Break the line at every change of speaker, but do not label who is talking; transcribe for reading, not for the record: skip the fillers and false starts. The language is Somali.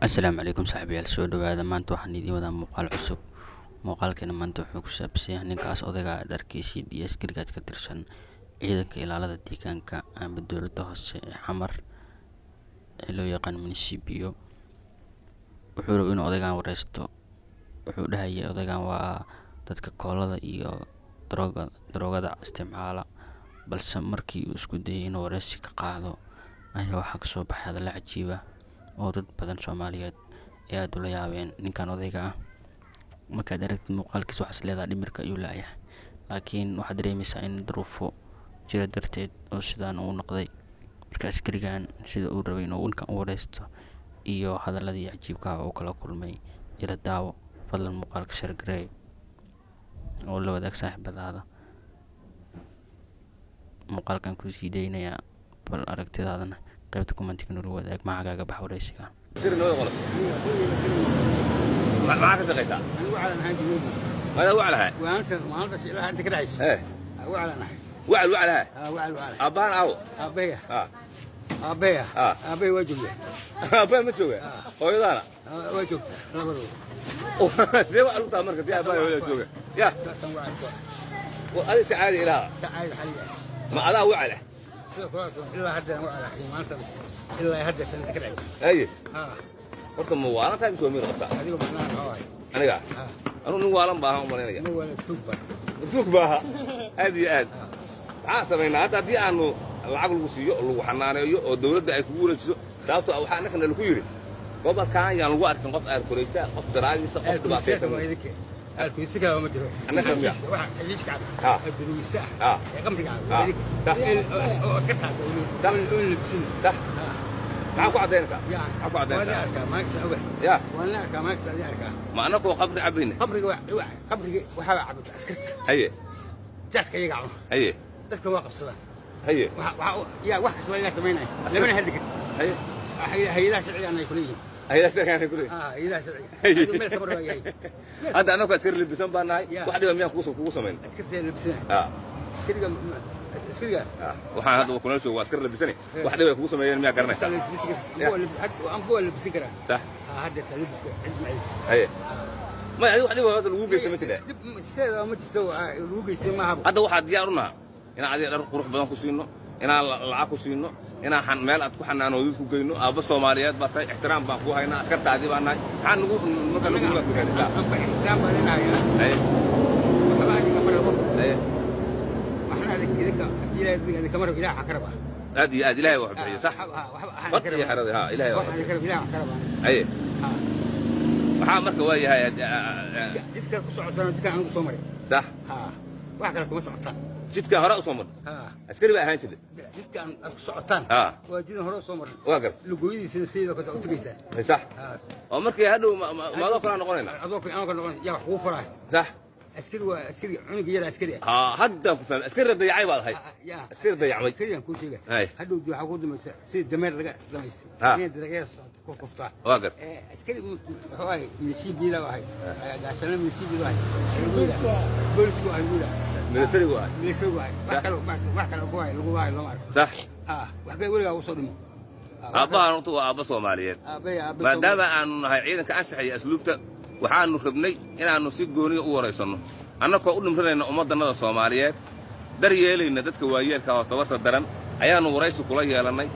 Asalaamu calaykum saaxiibayaal soo dhawaada maanta waxaan idiin wadaa muuqaal cusub. Muuqaalkeena maanta wuxuu ku saabsan yahay ninkaas odayga aad arkaysid iyo askarigaas ka tirsan ciidanka ilaalada deegaanka ama dowladda hoose ee Xamar ee loo yaqaan municipio. Wuxuu rabaa inuu odaygan wareysto. Wuxuu dhahayay odaygan waa dadka koolada iyo daroogada isticmaala, balse markii uu isku dayay inuu wareysi ka qaado ayaa waxaa ka soo baxay hadallo cajiib ah oo dad badan Soomaaliyeed ay aad ula yaabeen. Ninkan odayga ah markaad aragtid muuqaalkiisa waxaad isleedahay dhimirka ayuu laayahay, laakiin waxaad dareemaysaa in duruufo jira darteed oo sidaan uu noqday. Marka askarigan sida uu rabay inuu ninkan u wareysto iyo hadalladii cajiibka ah oo kala kulmay ila daawo. Fadlan muuqaalka share gareey oo la wadaag saaxiibadaada. Muuqaalkan ku sii daynaya bal aragtidaadana qaybta commentiga nala wadaag magacaaga bax wareysiga.
معك سقيتها
أنا وعلى نهاية جنوبي.
هذا وعلى هاي
وأنا شيلها أنت كده عايش.
ايه
وعلى نهاية.
وعلى هاي
وعلى.
ابان او
أبيه.
اه
أبيه. أبيه وجهه.
ابان متوجه هويدانا
وجهه. لا برو.
زي وعلى تمرك يا ابان وجهه يا وهذه سعاده الى
تعال حليه.
ما هذا وعلى
إلا هذا وعلى حين ما أنت إلا هذا أنت كده عايش.
اي
ها.
horta ma waalan tahay soo miir qabta
هذه وبنان هواي.
aniga anu nin waalan baahan u maleynaya
هو التوبة.
tuug baaha aad iyo aad waxaan sameynaa hadda haddii aanu lacag lagu siiyo lagu xanaaneeyo oo dawladda ay kugu wareejiso sababtoo ah waxaa annagana lagu yidhi gobolkan yaan lagu arkin qof aarkoreysta qof daraagisa qof dhibaataysan
الكويسة ما تروح.
أنا كمية.
واحد ليش قاعد. الكويسة. قمت قاعد. اسكت قول بسنة.
صح. معك واحد دينك. معك واحد دينك.
وانا اركا ما اكسر اول.
يا.
وانا اركا ما اكسر اركا.
ما انا كو قبر عبريني.
قبري وحاول عبد اسكت.
هي.
جاسك يقعوا.
هي.
جاسك واقف صلاة.
هي.
يا واحد سوينا سمينا. لمن هذيك. هي لا شرعي انا يكون
هي لا شرعي يكون
هي لا شرعي.
هذا انا كثير اللي بسم باناي واحد يوم ياخذ سمين.
كثير اللي بسنة. كذا
waxaan hadda kuna soo waaskar labisani wax dhaway kugu sameeyeen miyaa garanaysaa
هو اللي بسكره
صح
هذا اللي بسكره عند معيش
اي ما يعني wax dhaway hadda lagu geysay ma jira
sida ma jirto lagu geysay ma habo
hadda waxaad diyaar u nahay inaan adiga dhar qurux badan ku siino inaan lacag ku siino inaan meel aad ku xanaanoodid ku geyno aaba Soomaaliyeed baa tahay ixtiraam baan ku haynaa askartaadii baan nahay waxaan nagu marka lagu leeyahay
ixtiraam baan nahay
ay ay
إذا كمرة إله عكربة.
هذه إلهي واحد بحية صح؟ بط يا حرضي ها إلهي واحد.
إله عكربة.
أيه. ها مركب ويا هاي.
إسكا كسر سنة إسكا عنده سمرة.
صح.
ها. واحد كلام كمسر عطان.
جدك هراء سمر.
ها.
أسكري بقى هاي شدة.
إسكا كسر عطان.
ها.
وجدنا هراء سمر.
واقر.
لقويدي سنسيد وكذا وتجيسه.
صح. ومركب هذا ما ذكر أنا قلنا.
أذوق أنا قلنا يا حقوق فرح.
صح.
أسكري عنق يلا أسكري.
هذا فهم أسكري ضيعي والله هاي. أسكري ضيعي.
أسكري كل شيء.
هاي.
هذا دو حقود من سيد جمال رجع لما يست.
ها.
رجع كفتة.
واقر.
أسكري هواي من شيء بيلا وهاي. عشان من شيء بيلا وهاي. بوليس وهاي.
ملتري وهاي.
ملتري وهاي. ما كانوا قوي لقوي لو عارف.
صح.
واحد يقول وصلني.
أبا نطوا أبا Soomaaliyeed. ما دام أن هاي عيدك أنشحي أسلوبته waxaanu rabnay inaanu si gooni u wareysano annagoo u dhimranayna ummadannada Soomaaliyeed dar yeelayna dadka waayeelka oo tabarta daran ayaanu wareysi kula yeelanay